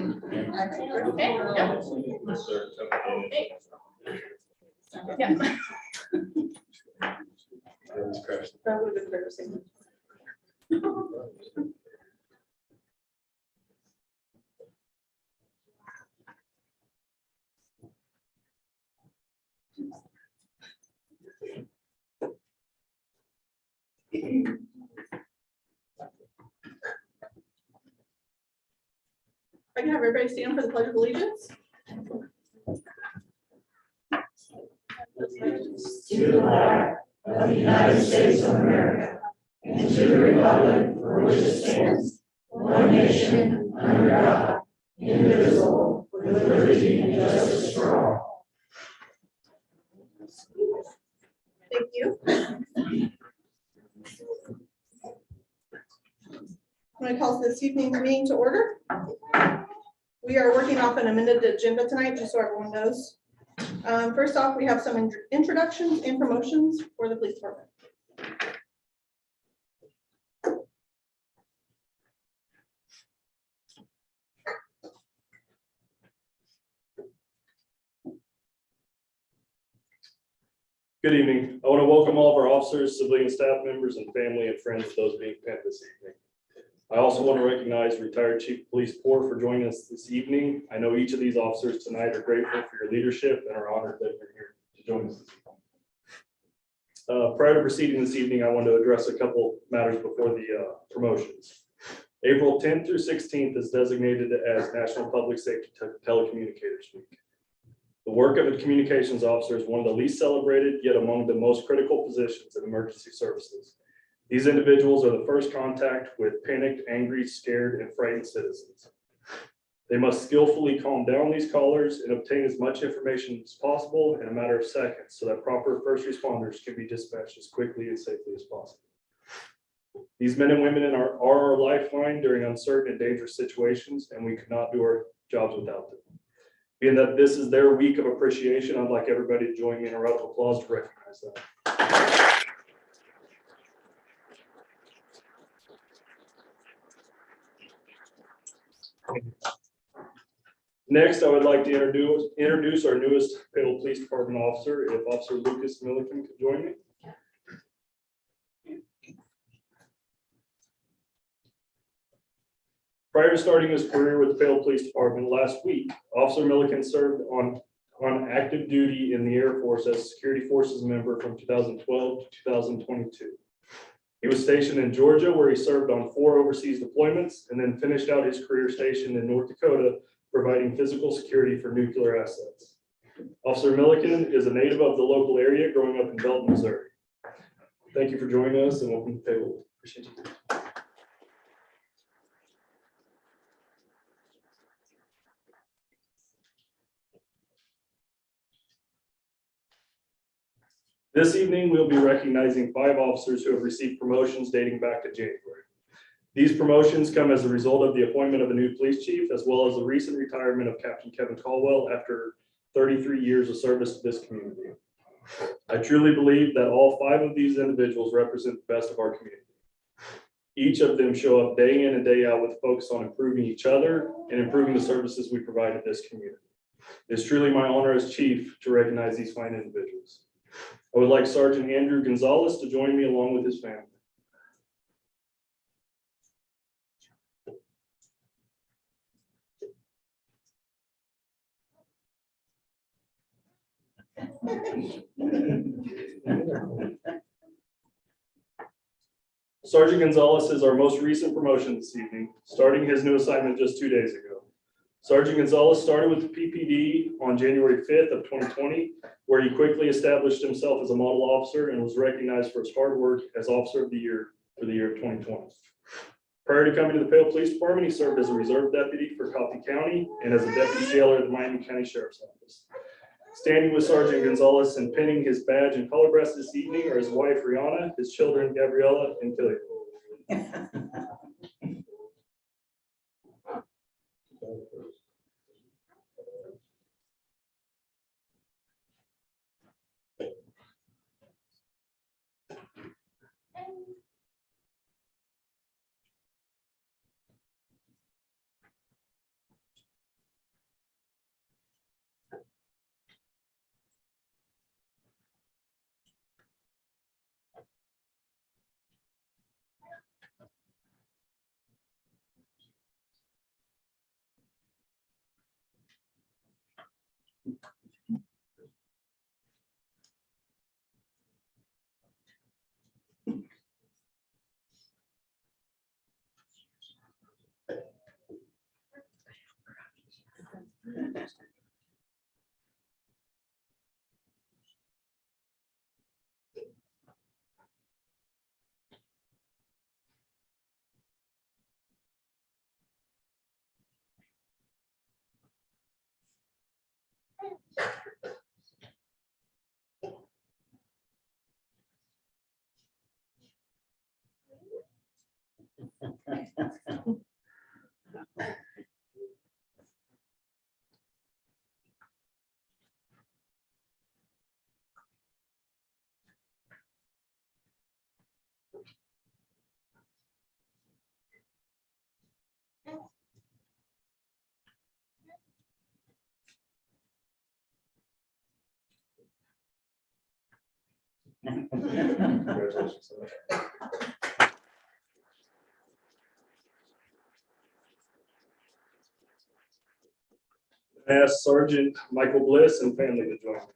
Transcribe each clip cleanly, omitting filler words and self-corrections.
Yeah. That would have been embarrassing. I can have everybody stand for the Pledge of Allegiance. To the flag of the United States of America and to the republic for which it stands, one nation, under God, indivisible, with liberty and justice for all. Thank you. I'm going to call this evening's meeting to order. We are working off an amended agenda tonight, just so everyone knows. First off, we have some introductions and promotions for the police department. Good evening. I want to welcome all of our officers, civilian staff members, and family and friends of those being penned this evening. I also want to recognize retired Chief of Police Poor for joining us this evening. I know each of these officers tonight are grateful for your leadership and are honored that you're here to join us this evening. Prior to proceeding this evening, I want to address a couple matters before the promotions. April 10th through 16th is designated as National Public Safety Telecommunicators Week. The work of a communications officer is one of the least celebrated, yet among the most critical positions in emergency services. These individuals are the first contact with panicked, angry, scared, and frightened citizens. They must skillfully calm down these callers and obtain as much information as possible in a matter of seconds so that proper first responders can be dispatched as quickly and safely as possible. These men and women are our lifeline during uncertain and dangerous situations, and we could not do our jobs without them. Being that this is their week of appreciation, I'd like everybody to join me in a round of applause to recognize them. Next, I would like to introduce our newest Paola Police Department officer, if Officer Lucas Milliken could join me. Prior to starting his career with the Paola Police Department last week, Officer Milliken served on active duty in the Air Force as a Security Forces member from 2012 to 2022. He was stationed in Georgia, where he served on 4 overseas deployments, and then finished out his career stationed in North Dakota, providing physical security for nuclear assets. Officer Milliken is a native of the local area, growing up in Belton, Missouri. Thank you for joining us, and welcome to Paola. Appreciate you. This evening, we'll be recognizing 5 officers who have received promotions dating back to January. These promotions come as a result of the appointment of a new police chief, as well as the recent retirement of Captain Kevin Caldwell after 33 years of service to this community. I truly believe that all 5 of these individuals represent the best of our community. Each of them show up day in and day out with a focus on improving each other and improving the services we provide to this community. It's truly my honor as chief to recognize these fine individuals. I would like Sergeant Andrew Gonzalez to join me along with his family. Sergeant Gonzalez is our most recent promotion this evening, starting his new assignment just 2 days ago. Sergeant Gonzalez started with the PPD on January 5th of 2020, where he quickly established himself as a model officer and was recognized for his hard work as Officer of the Year for the year of 2020. Prior to coming to the Paola Police Department, he served as a reserve deputy for Coffee County and as a deputy jailer at the Miami County Sheriff's Office. Standing with Sergeant Gonzalez and pinning his badge and color breast this evening are his wife, Rihanna, his children, Gabriella and Killian. Congratulations. I ask Sergeant Michael Bliss and family to join me.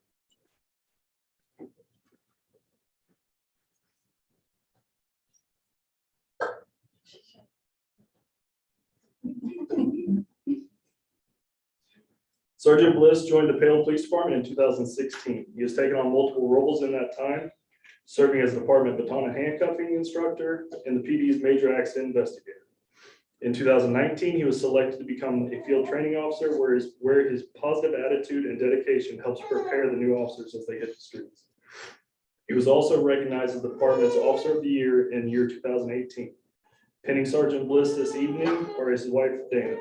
Sergeant Bliss joined the Paola Police Department in 2016. He has taken on multiple roles in that time, serving as Department baton and handcuffing instructor and the PD's major accident investigator. In 2019, he was selected to become a field training officer where his positive attitude and dedication helps prepare the new officers as they hit the streets. He was also recognized as the department's Officer of the Year in year 2018. Pending Sergeant Bliss this evening or his wife, Dana.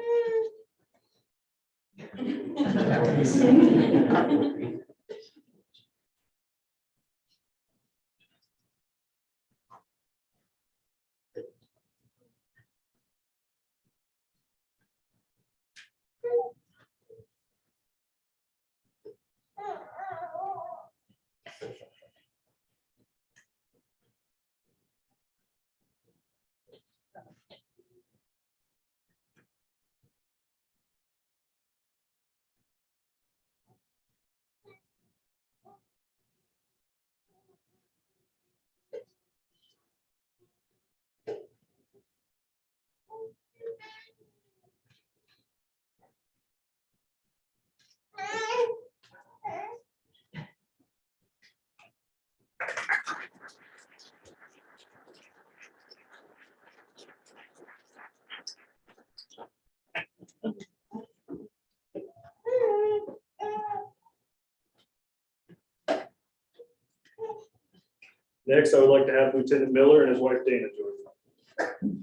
Next, I would like to have Lieutenant Miller and his wife Dana join me.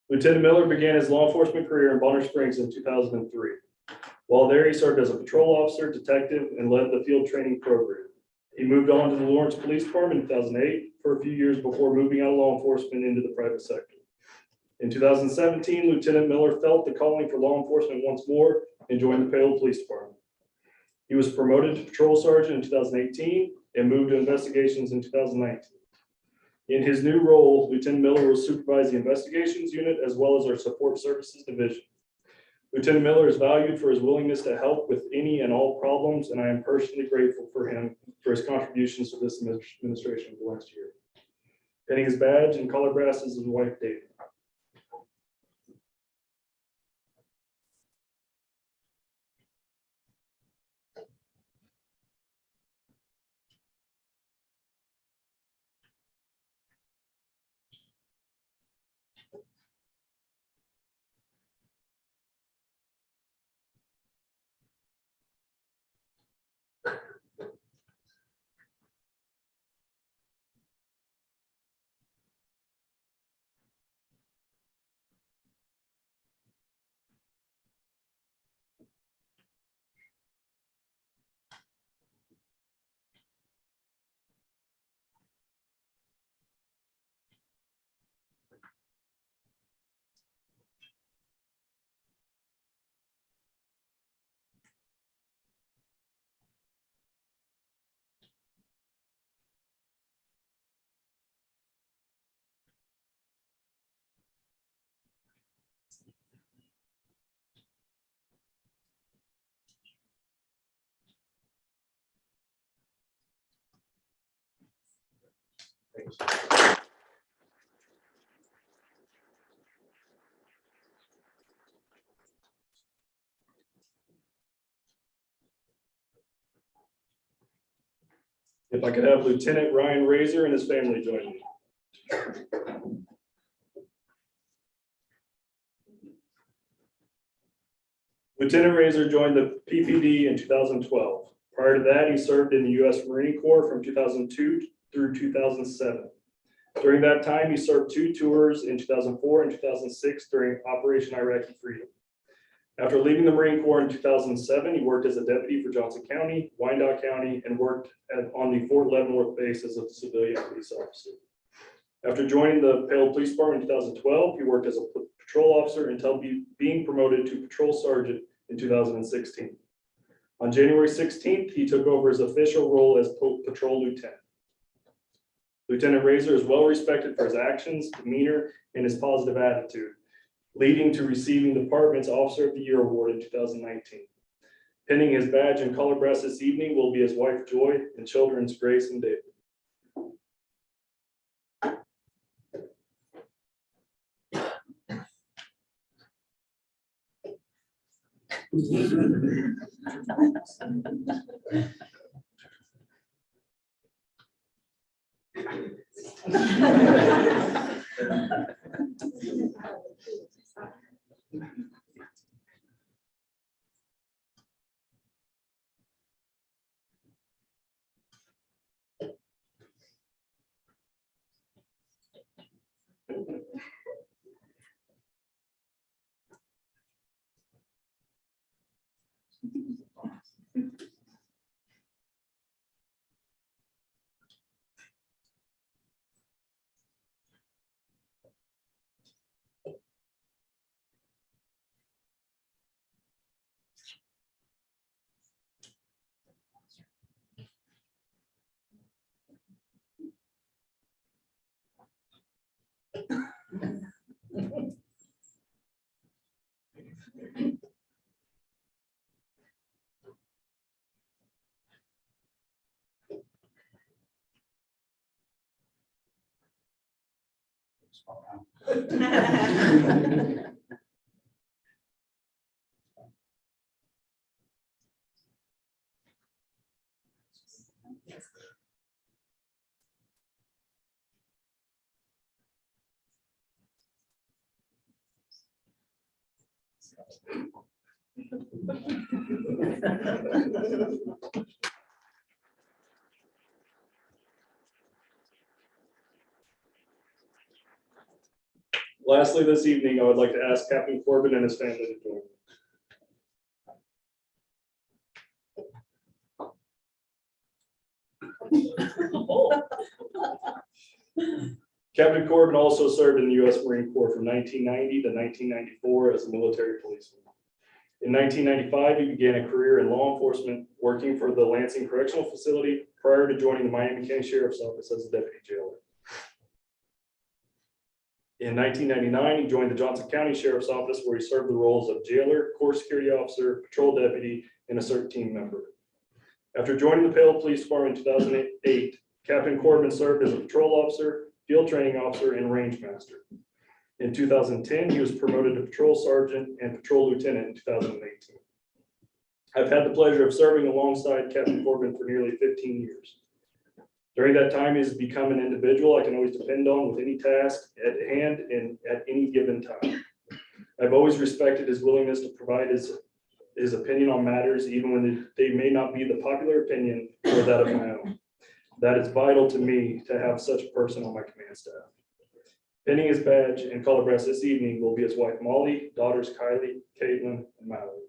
Lieutenant Miller began his law enforcement career in Bonner Springs in 2003. While there, he served as a patrol officer, detective, and led the field training program. He moved on to the Lawrence Police Department in 2008 for a few years before moving out of law enforcement into the private sector. In 2017, Lieutenant Miller felt the calling for law enforcement once more and joined the Paola Police Department. He was promoted to patrol sergeant in 2018 and moved to investigations in 2019. In his new role, Lieutenant Miller will supervise the investigations unit as well as our support services division. Lieutenant Miller is valued for his willingness to help with any and all problems, and I am personally grateful for him for his contributions to this administration of the last year. Getting his badge and collar brass is his wife, Dave. Thanks. If I could have Lieutenant Ryan Razor and his family join me. Lieutenant Razor joined the PPD in 2012. Prior to that, he served in the U.S. Marine Corps from 2002 through 2007. During that time, he served 2 tours in 2004 and 2006 during Operation Iraqi Freedom. After leaving the Marine Corps in 2007, he worked as a deputy for Johnson County, Wyandotte County, and worked on the Fort Leavenworth base as a civilian police officer. After joining the Paola Police Department in 2012, he worked as a patrol officer until being promoted to patrol sergeant in 2016. On January 16th, he took over his official role as patrol lieutenant. Lieutenant Razor is well respected for his actions, demeanor, and his positive attitude, leading to receiving the department's Officer of the Year award in 2019. Pinning his badge and collar brass this evening will be his wife Joy and children's Grace and David. Lastly, this evening, I would like to ask Captain Corbin and his family to join. Captain Corbin also served in the U.S. Marine Corps from 1990 to 1994 as a military policeman. In 1995, he began a career in law enforcement, working for the Lansing Correctional Facility prior to joining the Miami County Sheriff's Office as a deputy jailer. In 1999, he joined the Johnson County Sheriff's Office, where he served the roles of jailer, court security officer, patrol deputy, and a CERT team member. After joining the Paola Police Department in 2008, Captain Corbin served as a patrol officer, field training officer, and range master. In 2010, he was promoted to patrol sergeant and patrol lieutenant in 2018. I've had the pleasure of serving alongside Captain Corbin for nearly 15 years. During that time, he has become an individual I can always depend on with any task at hand and at any given time. I've always respected his willingness to provide his opinion on matters, even when they may not be the popular opinion or that of my own. That is vital to me to have such a person on my command staff. Pinning his badge and collar brass this evening will be his wife Molly, daughters Kylie, Caitlin, and Mallory.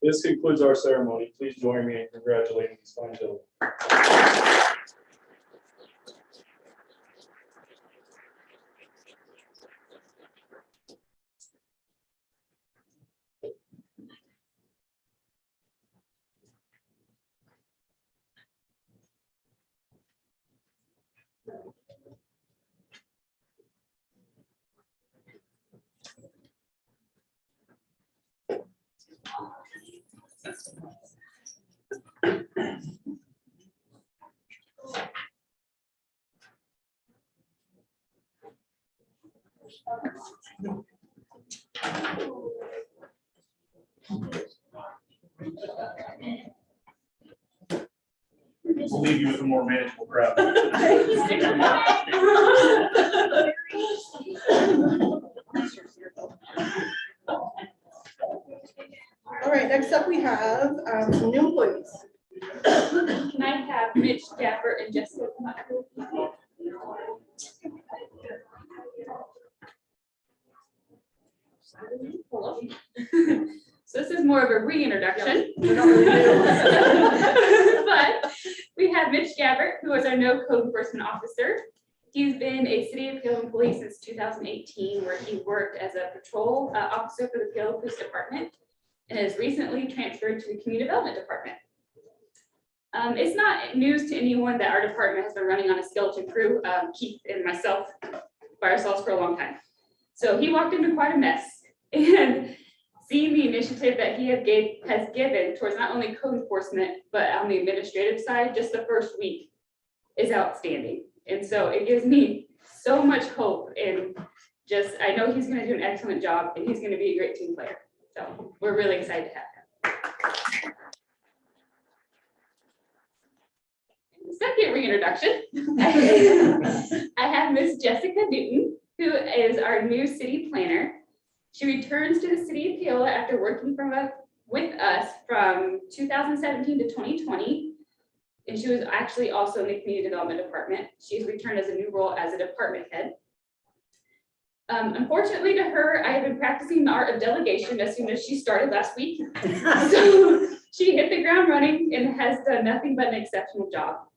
This concludes our ceremony. Please join me in congratulating these fine children. We'll leave you with a more manageable crowd. All right, next up we have some new employees. Can I have Mitch, Gabbert, and Jessica come up? Hello. So this is more of a reintroduction. They're not really new. But we have Mitch Gabbert, who is our no code enforcement officer. He's been a City of Peoria employee since 2018, where he worked as a patrol officer for the Peoria Police Department and has recently transferred to the Community Development Department. It's not news to anyone that our department has been running on a skeleton crew, Keith and myself, by ourselves for a long time. So he walked into quite a mess, and seeing the initiative that he has given towards not only code enforcement, but on the administrative side, just the first week is outstanding. And so it gives me so much hope, and just, I know he's gonna do an excellent job, and he's gonna be a great team player. So we're really excited to have him. Second reintroduction, I have Miss Jessica Newton, who is our new city planner. She returns to the city of Paola after working with us from 2017 to 2020. And she was actually also in the community development department. She's returned as a new role as a department head. Unfortunately to her, I have been practicing the art of delegation as soon as she started last week. So she hit the ground running and has done nothing but an exceptional job.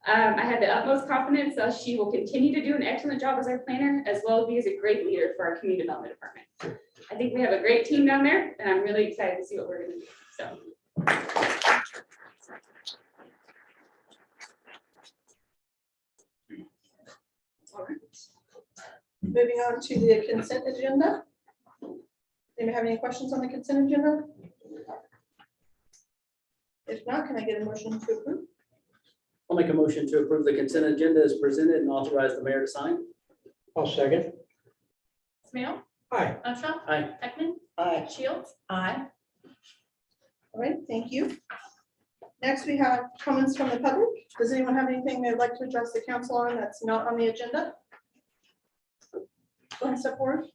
I have the utmost confidence that she will continue to do an excellent job as our planner, as well as be as a great leader for our community development department. I think we have a great team down there, and I'm really excited to see what we're gonna do, so. All right. Moving on to the consent agenda. Anybody have any questions on the consent agenda? If not, can I get a motion to approve? I'll make a motion to approve the consent agenda as presented and authorize the mayor to sign. I'll second. Smale? Aye. Armstrong? Aye. Heckman? Aye. Shields? Aye. All right, thank you. Next, we have comments from the public. Does anyone have anything they'd like to address the council on that's not on the agenda? Go ahead, step forward.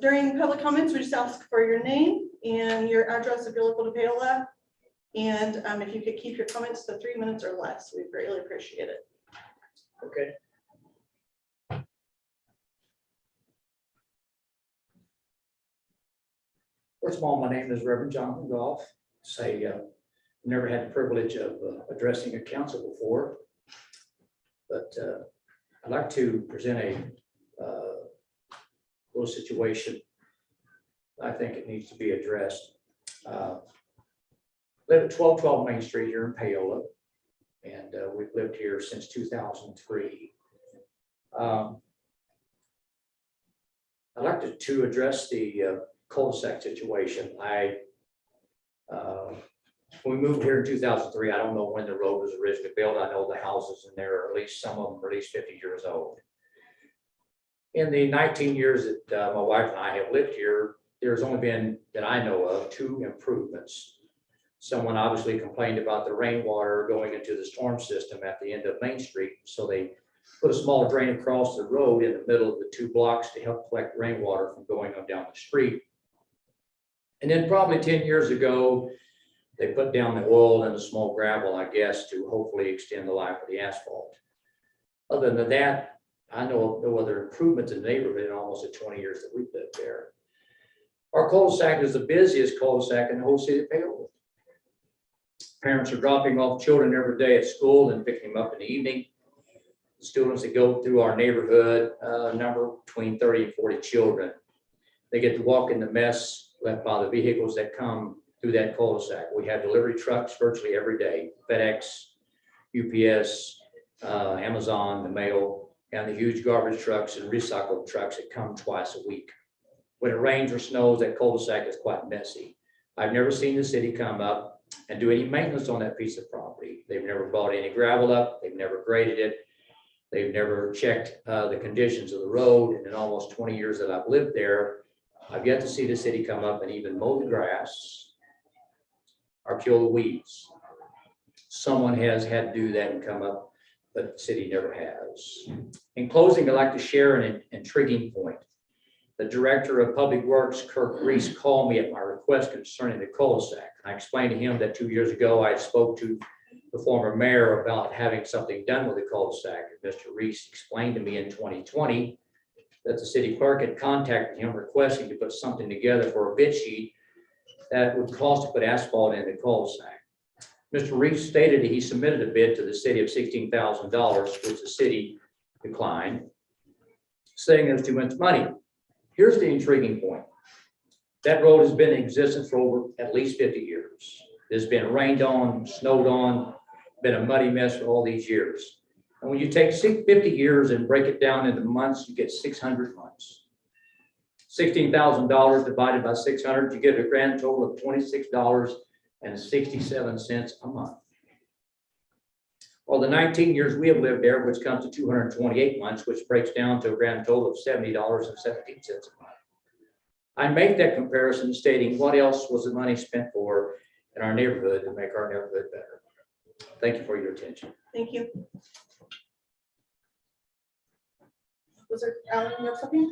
During public comments, we just ask for your name and your address if you're local to Paola. And if you could keep your comments to 3 minutes or less, we greatly appreciate it. Okay. First of all, my name is Reverend Jonathan Goff. Never had the privilege of addressing a council before, but I'd like to present a little situation. I think it needs to be addressed. Live at 1212 Main Street here in Paola, and we've lived here since 2003. I'd like to address the cul-de-sac situation. When we moved here in 2003, I don't know when the road was originally built. I know the houses in there, or at least some of them are at least 50 years old. In the 19 years that my wife and I have lived here, there's only been, that I know of, 2 improvements. Someone obviously complained about the rainwater going into the storm system at the end of Main Street. So they put a small drain across the road in the middle of the 2 blocks to help collect rainwater from going on down the street. And then probably 10 years ago, they put down the oil and the small gravel, I guess, to hopefully extend the life of the asphalt. Other than that, I know no other improvements in the neighborhood in almost the 20 years that we've lived there. Our cul-de-sac is the busiest cul-de-sac in the whole city of Paola. Parents are dropping off children every day at school and picking them up in the evening. The students that go through our neighborhood number between 30 and 40 children. They get to walk in the mess left by the vehicles that come through that cul-de-sac. We have delivery trucks virtually every day, FedEx, UPS, Amazon, the mail, and the huge garbage trucks and recycled trucks that come twice a week. When it rains or snows, that cul-de-sac is quite messy. I've never seen the city come up and do any maintenance on that piece of property. They've never brought any gravel up. They've never graded it. They've never checked the conditions of the road. And in almost 20 years that I've lived there, I've yet to see the city come up and even mow the grass or kill the weeds. Someone has had to do that and come up, but the city never has. In closing, I'd like to share an intriguing point. The Director of Public Works, Kirk Reese, called me at my request concerning the cul-de-sac. I explained to him that 2 years ago, I spoke to the former mayor about having something done with the cul-de-sac. Mr. Reese explained to me in 2020 that the city clerk had contacted him requesting to put something together for a bid sheet that would cost to put asphalt in the cul-de-sac. Mr. Reese stated that he submitted a bid to the city of $16,000, which the city declined, saying there's too much money. Here's the intriguing point. That road has been in existence for over at least 50 years. It's been rained on, snowed on, been a muddy mess for all these years. And when you take 50 years and break it down into months, you get 600 months. $16,000 divided by 600, you get a grand total of $26.67 a month. Well, the 19 years we have lived there, which comes to 228 months, which breaks down to a grand total of $70.17 a month. I make that comparison stating what else was the money spent for in our neighborhood to make our neighborhood better. Thank you for your attention. Thank you. Was there, Alan, you have something?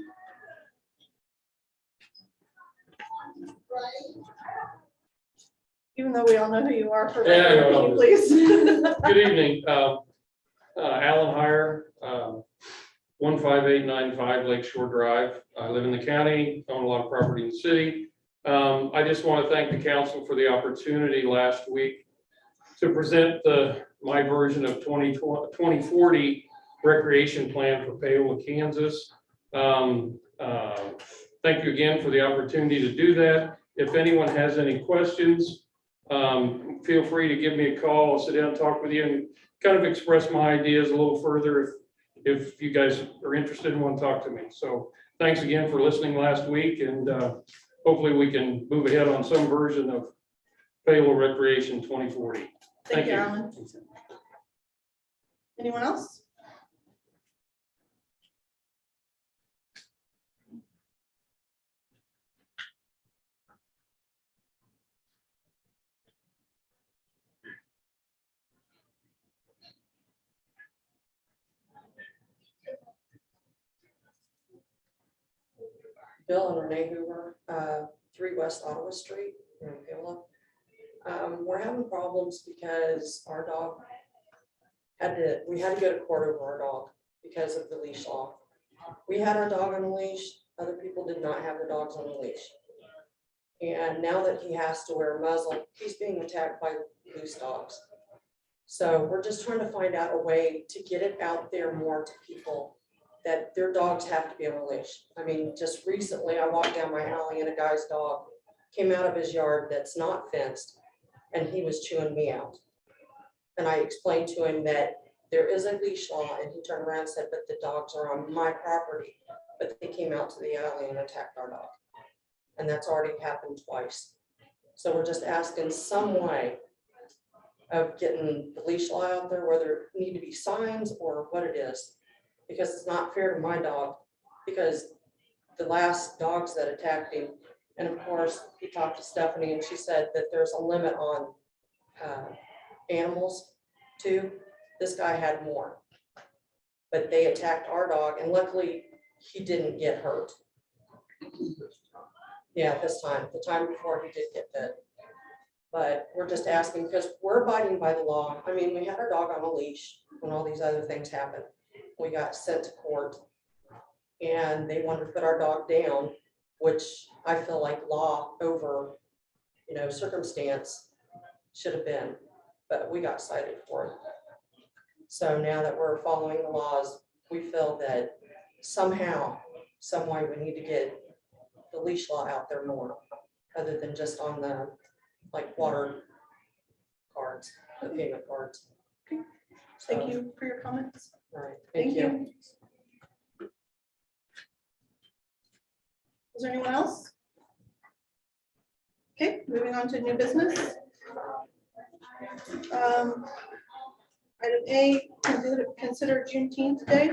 Even though we all know who you are, for Yeah, I know. please. Good evening, Alan Heyer, 15895 Lakeshore Drive. I live in the county, own a lot of property in the city. I just want to thank the council for the opportunity last week to present my version of 2040 recreation plan for Paola, Kansas. Thank you again for the opportunity to do that. If anyone has any questions, feel free to give me a call. I'll sit down and talk with you and kind of express my ideas a little further if you guys are interested and want to talk to me. So thanks again for listening last week, and hopefully we can move ahead on some version of Paola Recreation 2040. Thank you, Alan. Anyone else? Bill and Renee Hoover, 3 West Ottawa Street here in Paola. We're having problems because our dog we had to go to court over our dog because of the leash law. We had our dog on a leash, other people did not have their dogs on a leash. And now that he has to wear a muzzle, he's being attacked by loose dogs. So we're just trying to find out a way to get it out there more to people that their dogs have to be on a leash. I mean, just recently I walked down my alley and a guy's dog came out of his yard that's not fenced and he was chewing me out. And I explained to him that there is a leash law, and he turned around and said, but the dogs are on my property. But they came out to the alley and attacked our dog. And that's already happened twice. So we're just asking some way of getting the leash law out there, whether it need to be signs or what it is. Because it's not fair to my dog, because the last dogs that attacked him, and of course, he talked to Stephanie and she said that there's a limit on animals too. This guy had more, but they attacked our dog and luckily he didn't get hurt. Yeah, this time, the time before he did get bit. But we're just asking because we're abiding by the law. I mean, we had our dog on a leash when all these other things happened. We got sent to court and they wanted to put our dog down which I feel like law over, circumstance should have been, but we got cited for it. So now that we're following the laws, we feel that somehow, some way, we need to get the leash law out there more, other than just on the, like, water cards, the payment cards. Thank you for your comments. All right, Thank you. Is there anyone else? Okay, moving on to new business. Item A, consider Juneteenth Day.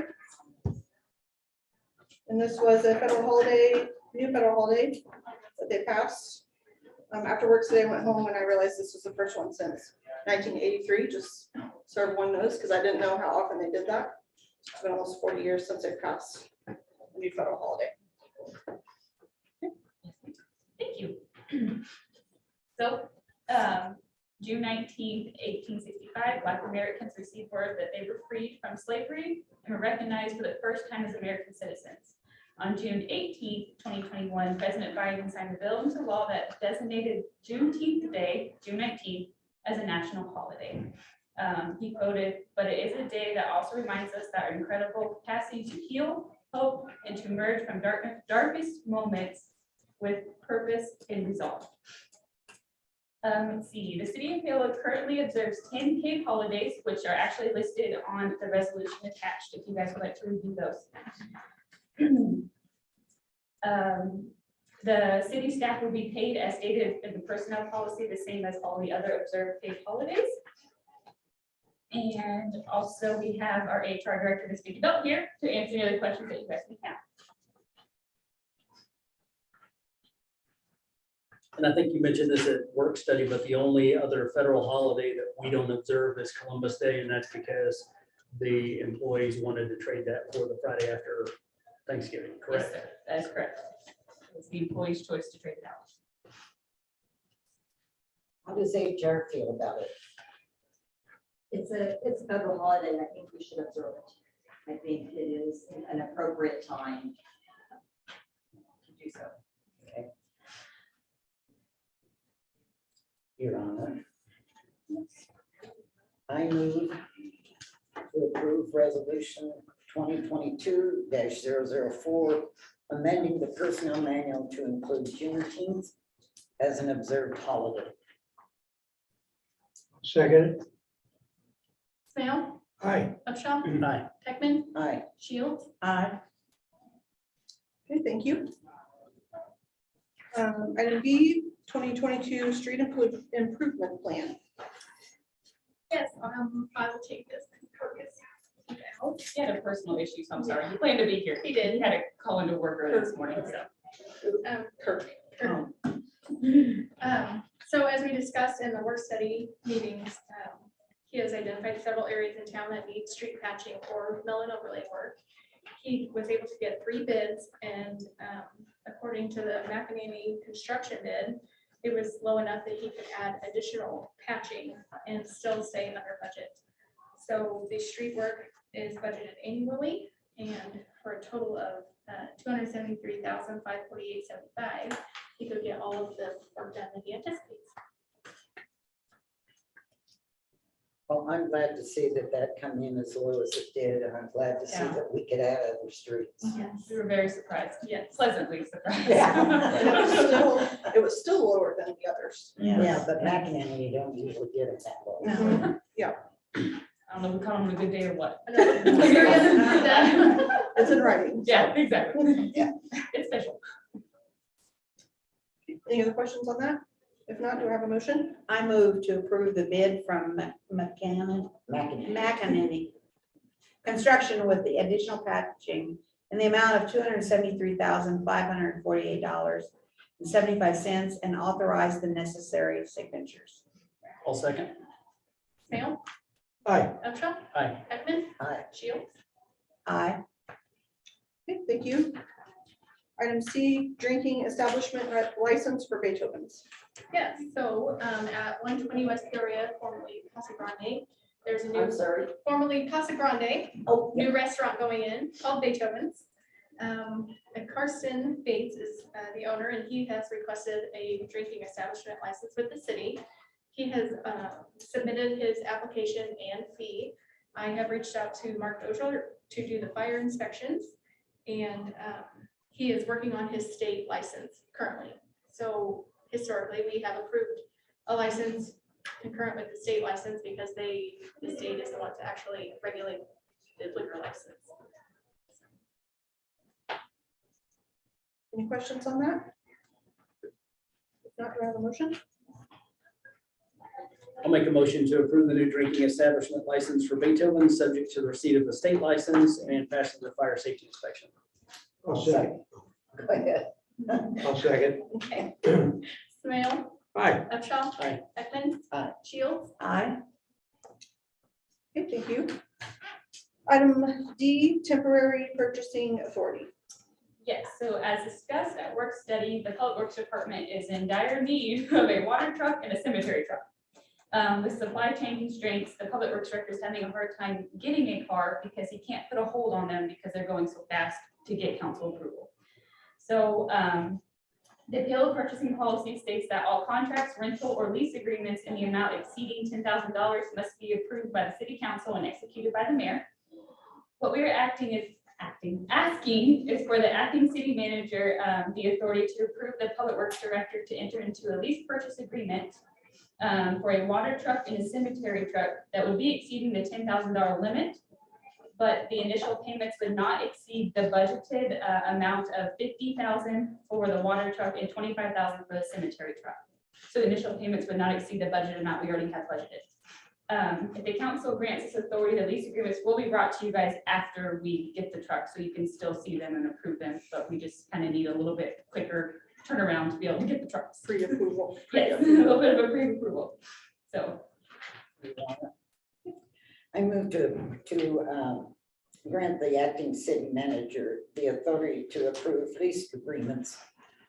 And this was a federal holiday, new federal holiday that they passed. After work today, I went home and I realized this was the first one since 1983, just so everyone knows, because I didn't know how often they did that. It's been almost 40 years since they passed a new federal holiday. Thank you. So, June 19th, 1865, Black Americans received word that they were freed from slavery and were recognized for the first time as American citizens. On June 18th, 2021, President Biden signed a bill into law that designated Juneteenth Day, June 19th, as a national holiday. He quoted, "But it is a day that also reminds us that our incredible capacity to heal, hope, and to emerge from darkest moments with purpose and resolve." Let's see, the city of Paola currently observes 10 paid holidays, which are actually listed on the resolution attached, if you guys would like to review those. The city staff will be paid as stated in the personnel policy, the same as all the other observed paid holidays. And also we have our HR director, Ms. Belt, here to answer any other questions that you guys may have. And I think you mentioned this at work study, but the only other federal holiday that we don't observe is Columbus Day, and that's because the employees wanted to trade that for the Friday after Thanksgiving, Yes, correct? sir. That is correct. It's the employee's choice to trade it out. How does HR feel about it? It's a federal holiday, and I think we should observe it. I think it is an appropriate time to do so. Your Honor. I move to approve resolution 2022-004, amending the personnel manual to include Juneteenth as an observed holiday. Second. Snail, Aye. Upshaw, Aye. Peckman, Aye. Shields, Aye. Okay, thank you. Item B, 2022 street improvement plan. yes, I will take this. Focus. He had a personal issue, so I'm sorry. He planned to be here. He did. He had to call into work early this morning, so. Kirk. So as we discussed in the work study meetings, he has identified several areas in town that need street patching or mill and overlay work. He was able to get 3 bids, and according to the McEnany construction bid, it was low enough that he could add additional patching and still stay under budget. So the street work is budgeted annually, and for a total of $273,548.75, he could get all of the work done that he anticipates. Well, I'm glad to see that come in as low as it did, and I'm glad to see Yeah. that we could add other streets. Yes. We were very surprised. Yes. Pleasantly surprised. And it was still lower than the others. Yeah, but McEnany, you don't usually get it that low. Mhm. Yeah, I don't know if we call him a good day or what. it's in writing. Yeah, exactly. Yeah. It's special. Any other questions on that? If not, do I have a motion? I move to approve the bid from McEnany Construction with the additional patching in the amount of $273,548.75 and authorize the necessary signatures. All second. Snail, Aye. Upshaw, Aye. Peckman, Aye. Shields, Aye. Okay, thank you. Item C, drinking establishment license for Beethoven's. yes, so at 120 West Peoria, formerly Casa Grande, there's a I'm new, sorry. formerly Casa Grande, Oh, new restaurant going in called Beethoven's. And Karsten Bates is the owner, and he has requested a drinking establishment license with the city. He has submitted his application and fee. I have reached out to Mark Dozier to do the fire inspections, and he is working on his state license currently. So historically, we have approved a license concurrent with the state license because the state is the one to actually regulate the liquor license. Any questions on that? If not, do I have a motion? I'll make a motion to approve the new drinking establishment license for Beethoven, subject to the receipt of the state license and passing the fire safety inspection. I'll second. Go ahead. I'll second. Okay. Smale, Aye. Upshaw. Aye. Ekman. Aye. Shields. Aye. Okay, thank you. Item D, temporary purchasing authority. Yes, so as discussed at work study, the Public Works Department is in dire need of a water truck and a cemetery truck. With supply chain constraints, the Public Works Director is having a hard time getting a car because he can't put a hold on them because they're going so fast to get council approval. So the appeal purchasing policy states that all contracts, rental, or lease agreements in the amount exceeding $10,000 must be approved by the city council and executed by the mayor. What we are asking is for the acting city manager the authority to approve the Public Works Director to enter into a lease purchase agreement for a water truck and a cemetery truck that would be exceeding the $10,000 limit, but the initial payments would not exceed the budgeted amount of $50,000 for the water truck and $25,000 for the cemetery truck. So the initial payments would not exceed the budget amount we already have budgeted. If the council grants this authority, the lease agreements will be brought to you guys after we get the truck, so you can still see them and approve them, but we just kind of need a little bit quicker turnaround to be able to get the trucks. Pre-approval. Yes, a little bit of a pre-approval. So I move to grant the acting city manager the authority to approve lease agreements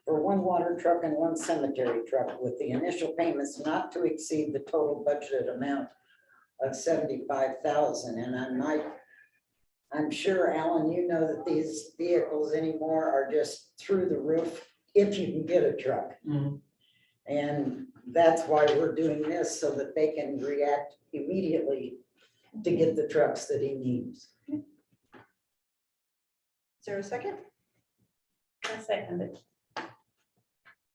for one water truck and one cemetery truck with the initial payments not to exceed the total budgeted amount of $75,000. And I'm sure, Alan, you know that these vehicles anymore are just through the roof if you can get a truck. Mhm. And that's why we're doing this, so that they can react immediately to get the trucks that he needs. Is there a second? I second it.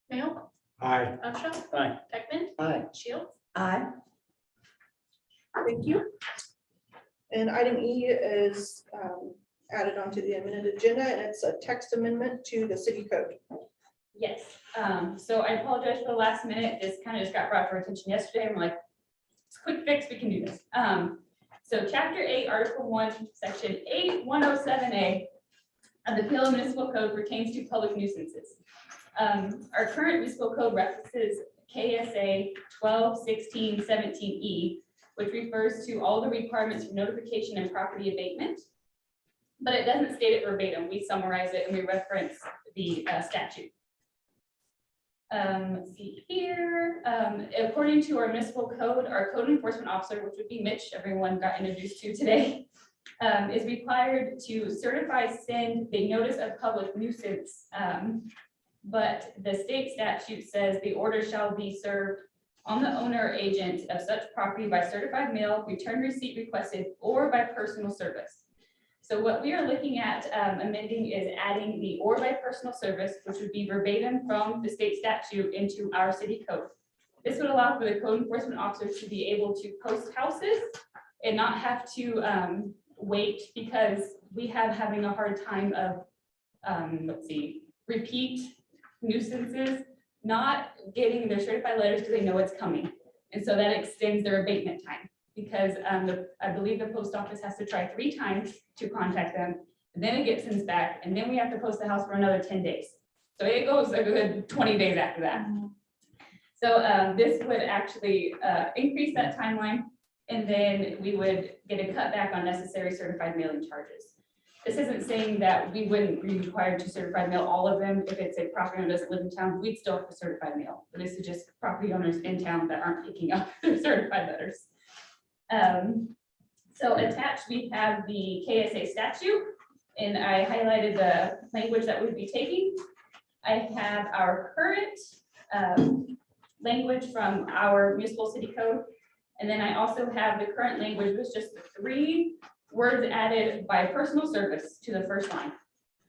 Smale, Aye. Upshaw. Aye. Ekman. Aye. Shields. Aye. Thank you. And item E is added onto the amended agenda, and it's a text amendment to the city code. Yes, so I apologize for the last minute. This kind of just got brought to our attention yesterday. I'm like, it's a quick fix, we can do this. So chapter 8, article 1, section 8107A of the Paola Municipal Code pertains to public nuisances. Our current municipal code references KSA 12-16-17E, which refers to all the requirements for notification and property abatement. But it doesn't state it verbatim. We summarize it and we reference the statute. Let's see here. According to our municipal code, our code enforcement officer, which would be Mitch, everyone got introduced to today, is required to certify, send the notice of public nuisance. But the state statute says the order shall be served on the owner or agent of such property by certified mail, return receipt requested, or by personal service. So what we are looking at amending is adding the or by personal service, which would be verbatim from the state statute into our city code. This would allow for the code enforcement officers to be able to post houses and not have to wait, because we have having a hard time of, repeat nuisances, not getting their certified letters because they know it's coming. And so that extends their abatement time, because I believe the post office has to try 3 times to contact them, and then it gets sent back, and then we have to post the house for another 10 days. So it goes a good 20 days after that. So this would actually increase that timeline, and then we would get a cutback on necessary certified mailing charges. This isn't saying that we wouldn't be required to certify mail all of them. If it's a property owner doesn't live in town, we'd still have to certify mail. But this is just property owners in town that aren't picking up their certified letters. So attached, we have the KSA statute, and I highlighted the language that we'd be taking. I have our current language from our municipal city code. And then I also have the current language with just the 3 words added by personal service to the first line.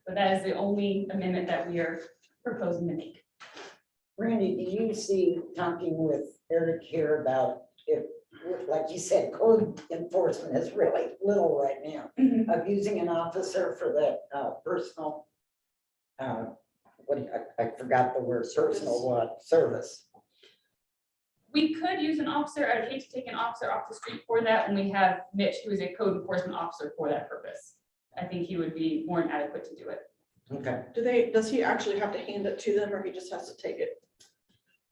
But that is the only amendment that we are proposing to make. Randy, do you see talking with Eric here about if, like you said, code enforcement is really little right now, of using an officer for that personal, I forgot the word, personal what, service. We could use an officer. I'd hate to take an officer off the street for that, and we have Mitch, who is a code enforcement officer for that purpose. I think he would be more than adequate to do it. Okay. Does he actually have to hand it to them or he just has to take it?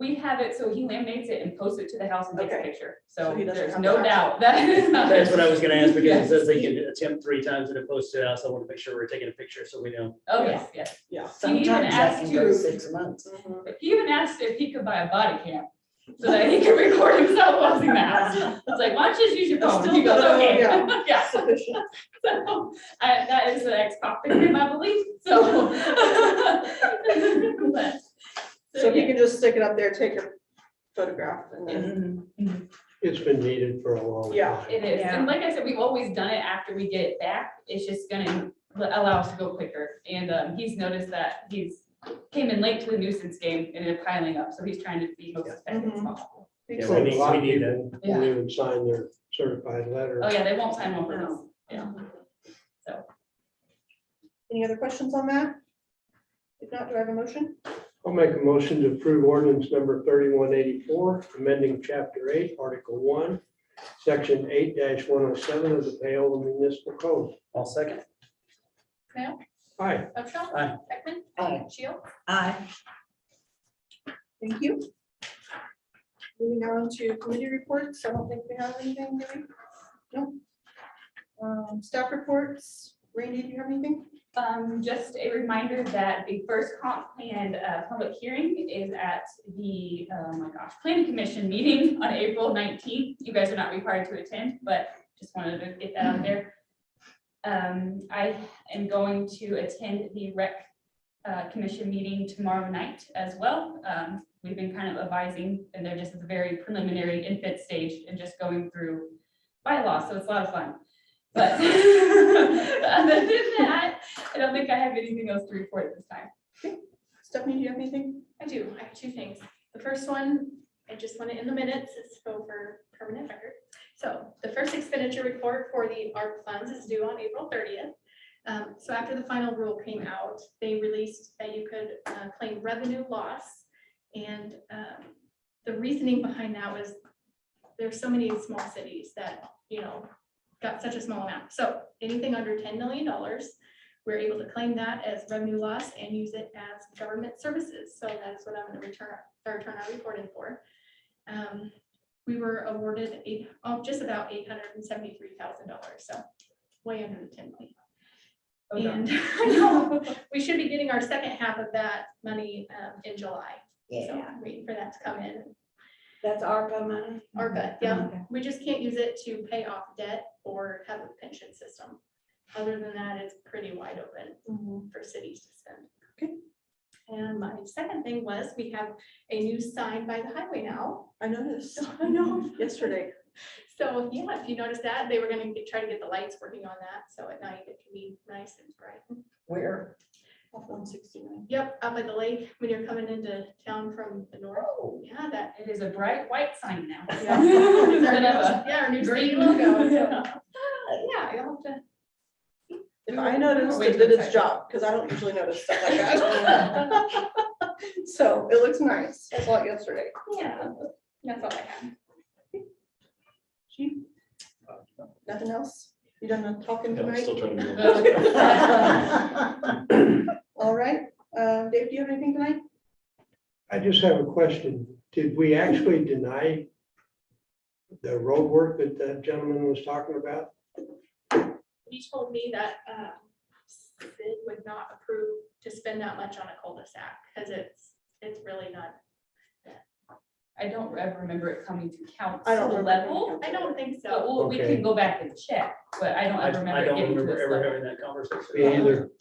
We have it, so he laminates it and posts it to the house and takes a Okay. picture. So So he doesn't there's have no to doubt that is not. That's what I was gonna ask, because it says they can attempt 3 times and it posts it out, so I want to make sure we're taking a picture so we know. Oh, yes, yes. Yeah. Sometimes that asked can go to- 6 months. He even asked if he could buy a body cam so that he could record himself posting the house. I was like, why don't you just use your phone? He goes, okay. Yeah. Yeah. Sufficient. So that is the ex-cop to him, I believe, so. But, So he yeah. can just stick it up there, take a photograph and then. It's been needed for a long time. Yeah. It is, and like I said, we've always done it after we get it back. It's just gonna allow us to go quicker. And he's noticed that he's came in late to the nuisance game and they're piling up, so he's trying to be most effective as possible. Yeah, So we a lot of need people won't even sign their certified letter. Oh, yeah, they won't sign one for this. Yeah. So, Any other questions on that? If not, do I have a motion? I'll make a motion to approve ordinance number 3184, amending chapter 8, article 1, section 8-107 of the Paola Municipal Code. I'll second. Snail, Aye. Upshaw. Aye. Beckman. Aye. Shield. Aye. Thank you. Moving on to committee reports. I don't think we have anything, do we? No. Staff reports. Randy, do you have anything? just a reminder that the first comp plan public hearing is at the, oh my gosh, planning commission meeting on April 19th. You guys are not required to attend, but just wanted to get that out there. I am going to attend the rec commission meeting tomorrow night as well. We've been kind of advising, and they're just at the very preliminary infant stage and just going through bylaws, so it's a lot of fun. But other than that, I don't think I have anything else to report at this time. Stephanie, do you have anything? I do. I have two things. The first one, I just want it in the minutes. It's for permanent record. So the first expenditure report for the ARP funds is due on April 30th. So after the final rule came out, they released that you could claim revenue loss. And the reasoning behind that was there's so many small cities that, you know, got such a small amount. So anything under $10 million, we're able to claim that as revenue loss and use it as government services. So that's what I'm going to turn our report in for. We were awarded just about $873,000. So way under the 10 million. Okay. And I know we should be getting our second half of that money in July. So Yeah. I'm waiting for that to come in. That's ARPA money? ARPA, yeah. Okay. We just can't use it to pay off debt or have a pension system. Other than that, it's pretty wide open for cities to spend. Okay. And my second thing was we have a new sign by the highway now. I noticed. I know. Yesterday. So yeah, if you noticed that, they were gonna try to get the lights working on that. So at night it can be nice and bright. Where? Off 169. Yep, up at the lake when you're coming into town from the north. Yeah, that. It is a bright white sign now. Yeah. Instead of a Yeah, our new green city logo. So, Yeah. Yeah, you'll have to. If I noticed, Wait it till did it's its job, because I don't usually notice stuff like that. So it looks nice. I saw it yesterday. Yeah, that's all I have. Chief? Nothing else? You done talking Yeah, I'm tonight? still trying to do that. All right. Dave, do you have anything tonight? I just have a question. Did we actually deny the road work that that gentleman was talking about? He told me that Sid would not approve to spend that much on a cul-de-sac because it's really not. I don't ever remember it coming to council I don't remember. level. I don't think So, so. well, we Okay. can go back and check, but I don't I ever I remember it don't getting to remember this ever level. having that conversation. Me either.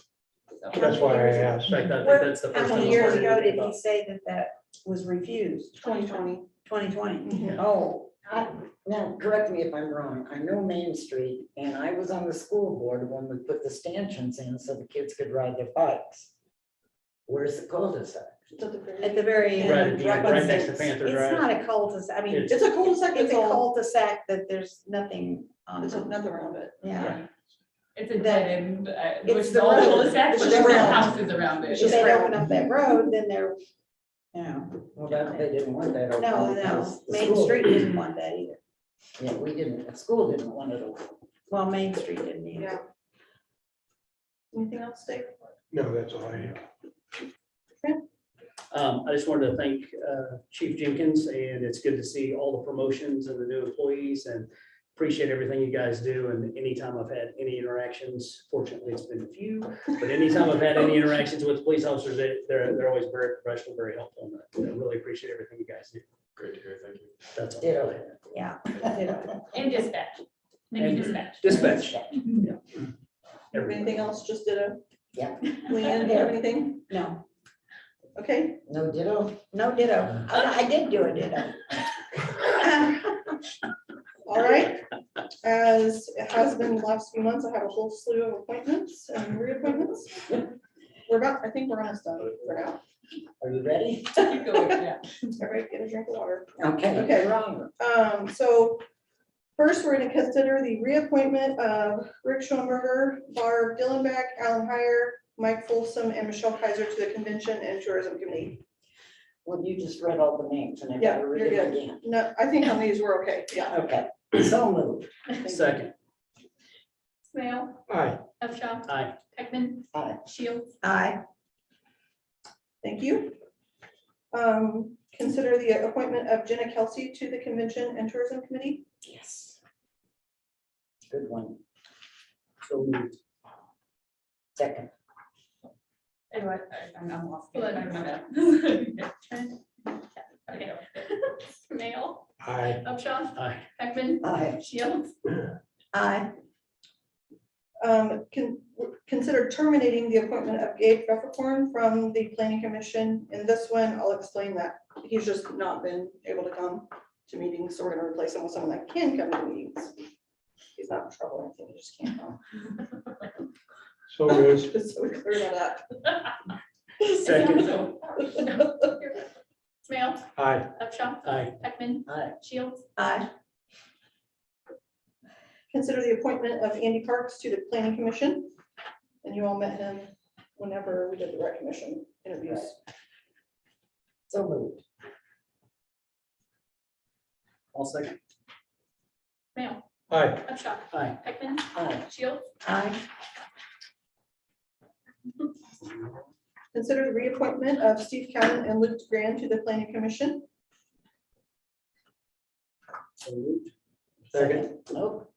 So- That's why I asked. In fact, I think Where- that's the How first time. many I years heard ago did about- he say that that was refused? 2020. 2020? Yeah. Oh, Now, correct me if I'm wrong, I know Main Street, and I was on the school board when we put the stanchions in so the kids could ride their bikes. Where's the cul-de-sac? at the very end. Right at the end, right next to Panther It's Drive. not a cul-de-sac, I mean, It's- It's a cul-de-sac, it's it's a all, cul-de-sac that there's nothing on there's it. nothing around it. Yeah, It's a dead end, It's which is the all road. cul-de-sac, It's but just there's no round. houses around it. if they open up that road, then they're, you know, Well, that, they didn't want that. open no, because the Main school- Street didn't want that either. Yeah, we didn't, the school didn't want it open. Well, Main Street didn't either. Yeah. Anything else, Dave? No, that's all I have. I just wanted to thank Chief Jenkins, and it's good to see all the promotions and the new employees, and appreciate everything you guys do. And anytime I've had any interactions, fortunately, it's been a few, but anytime I've had any interactions with police officers, they're always very professional, very helpful. And I really appreciate everything you guys do. Great to hear, thank you. That's all. Ditto. Yeah. And dispatch. Maybe And dispatch. Dispatch. Have anything else? Just ditto? Yeah. Leanne, do you have anything? No, Okay, No ditto? no ditto. I did do a ditto. all right. As it has been the last few months, I have a whole slew of appointments and reappointments. I think we're almost done for now. Are you ready? Keep going, yeah. All right, get a drink of water. Okay. Okay. Wrong. So first, we're going to consider the reappointment of Rick Schoenberger, Barb Dillenbeck, Alan Heyer, Mike Folsom, and Michelle Kaiser to the Convention and Tourism Committee. Well, you just read all the names and I Yeah, gotta read you're it good. again. No, I think on these we're okay, yeah. Okay, so moved. Second. Smale, Aye. Upshaw, Aye. Peckman, Aye. Shields, Aye. Thank you. Consider the appointment of Jenna Kelsey to the Convention and Tourism Committee. Yes. Good one. So moved. Second. Anyway, I'm lost. Good. I don't know. Trent, Okay. Smale, Aye. Upshaw, Aye. Peckman, Aye. Shields, Aye. Consider terminating the appointment of Gabe Pfefferkorn from the Planning Commission. In this one, I'll explain that he's just not been able to come to meetings, so we're gonna replace him with someone that can come to meetings. He's not in trouble or anything, he just can't come. So is. Just so we clear that up. Second. Smale, Aye. Upshaw, Aye. Peckman, Aye. Shields, Aye. Consider the appointment of Andy Parks to the Planning Commission. And you all met him whenever we did the rec commission interviews. So moved. All second. Smale, Aye. Upshaw, Aye. Peckman, Aye. Shields, Aye. Consider the reappointment of Steve Cowan and Luke Grand to the Planning Commission. So moved. Second. Nope.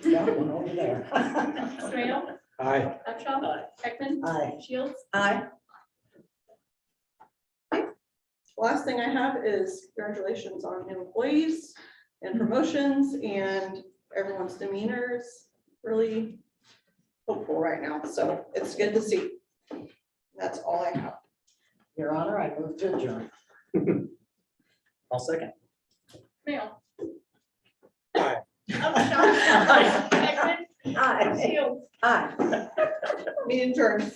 Got one over there. Smale, Aye. Upshaw, Aye. Peckman, Aye. Shields, Aye. Last thing I have is congratulations on employees and promotions, and everyone's demeanor is really hopeful right now, so it's good to see. That's all I have. Your Honor, I move to adjourn. All second. Smale. Aye. Upshaw, Peckman, Aye. Shields. Aye. Meeting adjourned.